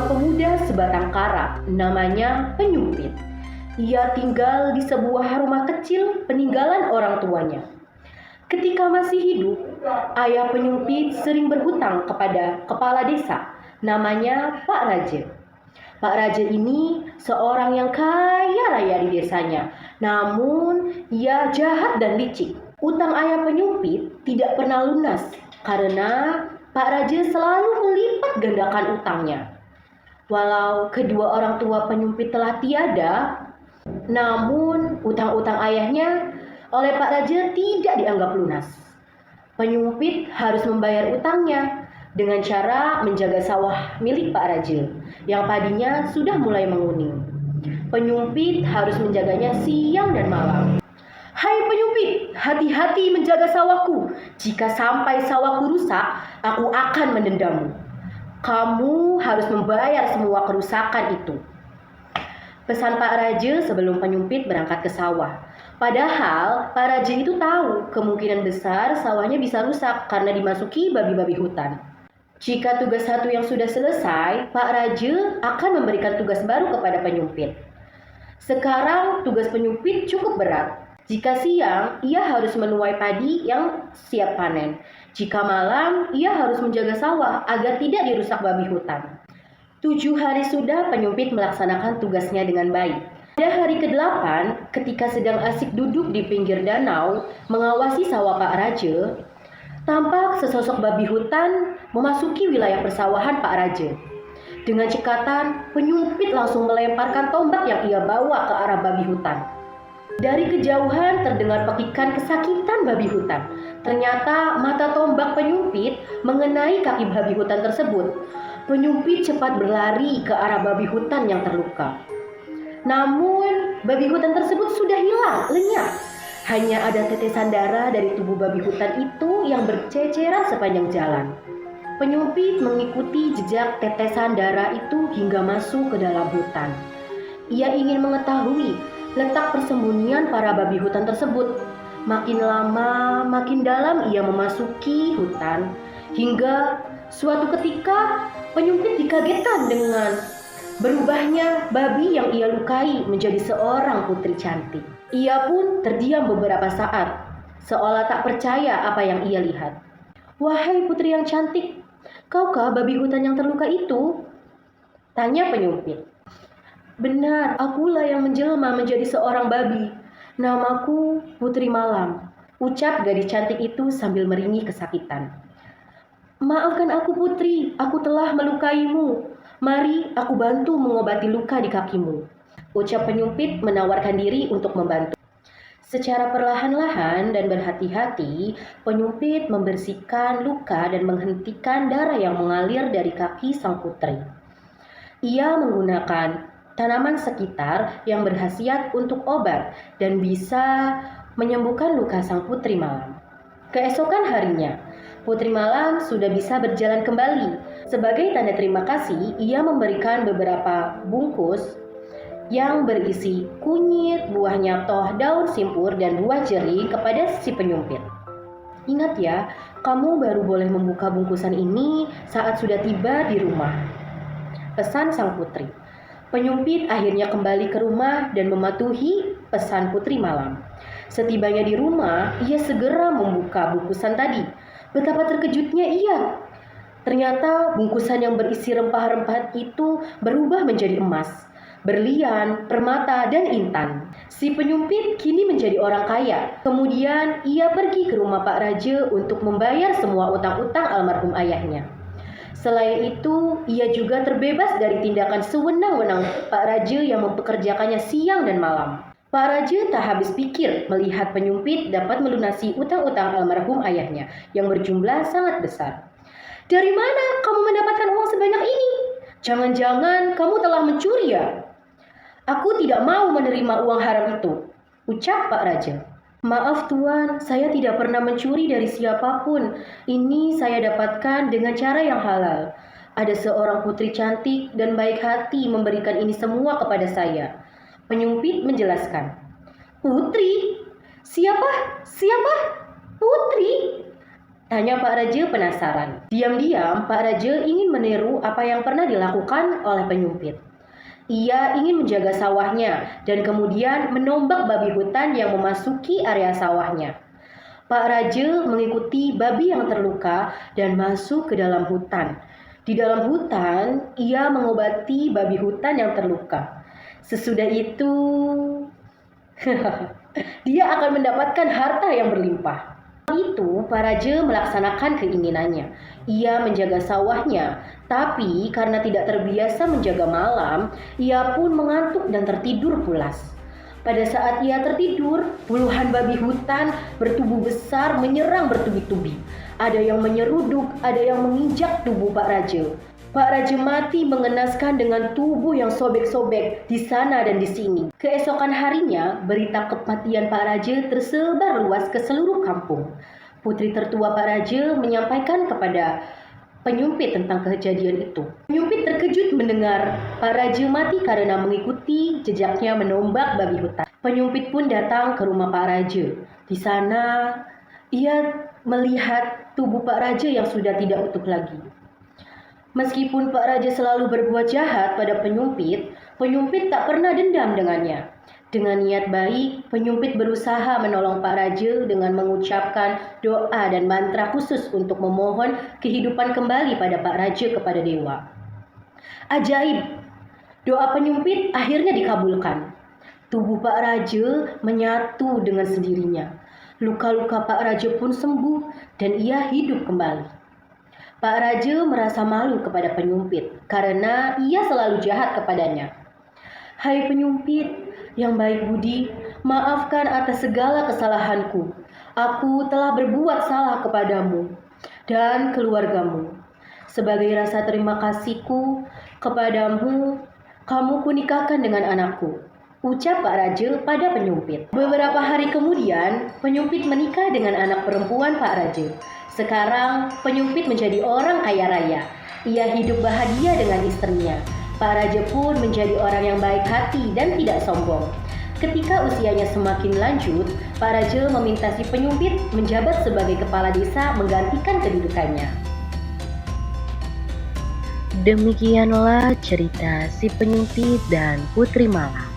seorang pemuda sebatang kara, namanya Penyumpit. Ia tinggal di sebuah rumah kecil peninggalan orang tuanya. Ketika masih hidup, ayah Penyumpit sering berhutang kepada kepala desa, namanya Pak Raja. Pak Raja ini seorang yang kaya raya di desanya, namun ia jahat dan licik. Utang ayah Penyumpit tidak pernah lunas karena Pak Raja selalu melipat gandakan utangnya. Walau kedua orang tua Penyumpit telah tiada, namun utang-utang ayahnya oleh Pak Raja tidak dianggap lunas. Penyumpit harus membayar utangnya dengan cara menjaga sawah milik Pak Raja yang padinya sudah mulai menguning. Penyumpit harus menjaganya siang dan malam. "Hai Penyumpit, hati-hati menjaga sawahku. Jika sampai sawahku rusak, aku akan mendendammu. Kamu harus membayar semua kerusakan itu," pesan Pak Raja sebelum Penyumpit berangkat ke sawah. Padahal Pak Raja itu tahu kemungkinan besar sawahnya bisa rusak karena dimasuki babi-babi hutan. Jika tugas satu yang sudah selesai, Pak Raja akan memberikan tugas baru kepada Penyumpit. Sekarang tugas Penyumpit cukup berat. Jika siang, ia harus menuai padi yang siap panen. Jika malam, ia harus menjaga sawah agar tidak dirusak babi hutan. 7 hari sudah Penyumpit melaksanakan tugasnya dengan baik. Pada hari ke-8, ketika sedang asik duduk di pinggir danau mengawasi sawah Pak Raja, tampak sesosok babi hutan memasuki wilayah persawahan Pak Raja. Dengan cekatan, Penyumpit langsung melemparkan tombak yang ia bawa ke arah babi hutan. Dari kejauhan terdengar pekikan kesakitan babi hutan. Ternyata mata tombak Penyumpit mengenai kaki babi hutan tersebut. Penyumpit cepat berlari ke arah babi hutan yang terluka. Namun, babi hutan tersebut sudah hilang, lenyap. Hanya ada tetesan darah dari tubuh babi hutan itu yang berceceran sepanjang jalan. Penyumpit mengikuti jejak tetesan darah itu hingga masuk ke dalam hutan. Ia ingin mengetahui letak persembunyian para babi hutan tersebut. Makin lama, makin dalam ia memasuki hutan, hingga suatu ketika Penyumpit dikagetkan dengan berubahnya babi yang ia lukai menjadi seorang putri cantik. Ia pun terdiam beberapa saat, seolah tak percaya apa yang ia lihat. "Wahai putri yang cantik, kaukah babi hutan yang terluka itu?" tanya Penyumpit. "Benar, akulah yang menjelma menjadi seorang babi. Namaku Putri Malam," ucap gadis cantik itu sambil meringis kesakitan. "Maafkan aku putri, aku telah melukaimu. Mari aku bantu mengobati luka di kakimu," ucap Penyumpit menawarkan diri untuk membantu. Secara perlahan-lahan dan berhati-hati, Penyumpit membersihkan luka dan menghentikan darah yang mengalir dari kaki sang putri. Ia menggunakan tanaman sekitar yang berkhasiat untuk obat dan bisa menyembuhkan luka sang putri malam. Keesokan harinya, Putri Malam sudah bisa berjalan kembali. Sebagai tanda terima kasih, ia memberikan beberapa bungkus yang berisi kunyit, buah nyatoh, daun simpur, dan buah jerih kepada si Penyumpit. "Ingat ya, kamu baru boleh membuka bungkusan ini saat sudah tiba di rumah," pesan sang putri. Penyumpit akhirnya kembali ke rumah dan mematuhi pesan Putri Malam. Setibanya di rumah, ia segera membuka bungkusan tadi. Betapa terkejutnya ia. Ternyata bungkusan yang berisi rempah-rempah itu berubah menjadi emas, berlian, permata, dan intan. Si Penyumpit kini menjadi orang kaya. Kemudian ia pergi ke rumah Pak Raja untuk membayar semua utang-utang almarhum ayahnya. Selain itu, ia juga terbebas dari tindakan sewenang-wenang Pak Raja yang mempekerjakannya siang dan malam. Pak Raja tak habis pikir melihat Penyumpit dapat melunasi utang-utang almarhum ayahnya yang berjumlah sangat besar. "Dari mana kamu mendapatkan uang sebanyak ini? Jangan-jangan kamu telah mencuri ya?" "Aku tidak mau menerima uang haram itu," ucap Pak Raja. "Maaf Tuan, saya tidak pernah mencuri dari siapapun. Ini saya dapatkan dengan cara yang halal. Ada seorang putri cantik dan baik hati memberikan ini semua kepada saya," Penyumpit menjelaskan. "Putri? Siapa? Putri?" Tanya Pak Raja penasaran. Diam-diam Pak Raja ingin meniru apa yang pernah dilakukan oleh penyumpit. Ia ingin menjaga sawahnya dan kemudian menombak babi hutan yang memasuki area sawahnya. Pak Raja mengikuti babi yang terluka dan masuk ke dalam hutan. Di dalam hutan, ia mengobati babi hutan yang terluka. Sesudah itu, dia akan mendapatkan harta yang berlimpah. Itu, Pak Raja melaksanakan keinginannya. Ia menjaga sawahnya, tapi karena tidak terbiasa menjaga malam, ia pun mengantuk dan tertidur pulas. Pada saat ia tertidur, puluhan babi hutan bertubuh besar menyerang bertubi-tubi. Ada yang menyeruduk, ada yang menginjak tubuh Pak Raja. Pak Raja mati mengenaskan dengan tubuh yang sobek-sobek di sana dan di sini. Keesokan harinya, berita kematian Pak Raja tersebar luas ke seluruh kampung. Putri tertua Pak Raja menyampaikan kepada penyumpit tentang kejadian itu. Penyumpit terkejut mendengar Pak Raja mati karena mengikuti jejaknya menombak babi hutan. Penyumpit pun datang ke rumah Pak Raja. Di sana, ia melihat tubuh Pak Raja yang sudah tidak utuh lagi. Meskipun Pak Raja selalu berbuat jahat pada penyumpit, penyumpit tak pernah dendam dengannya. Dengan niat baik, penyumpit berusaha menolong Pak Raja dengan mengucapkan doa dan mantra khusus untuk memohon kehidupan kembali pada Pak Raja kepada dewa. Ajaib, doa penyumpit akhirnya dikabulkan. Tubuh Pak Raja menyatu dengan sendirinya. Luka-luka Pak Raja pun sembuh dan ia hidup kembali. Pak Raja merasa malu kepada penyumpit karena ia selalu jahat kepadanya. Hai penyumpit yang baik budi, maafkan atas segala kesalahanku. Aku telah berbuat salah kepadamu dan keluargamu. Sebagai rasa terima kasihku kepadamu, kamu kunikahkan dengan anakku, ucap Pak Raja pada penyumpit. Beberapa hari kemudian, penyumpit menikah dengan anak perempuan Pak Raja. Sekarang, penyumpit menjadi orang kaya raya. Ia hidup bahagia dengan istrinya. Pak Raja pun menjadi orang yang baik hati dan tidak sombong. Ketika usianya semakin lanjut, Pak Raja meminta si penyumpit menjabat sebagai kepala desa menggantikan kedudukannya. Demikianlah cerita si penyumpit dan Putri Malang.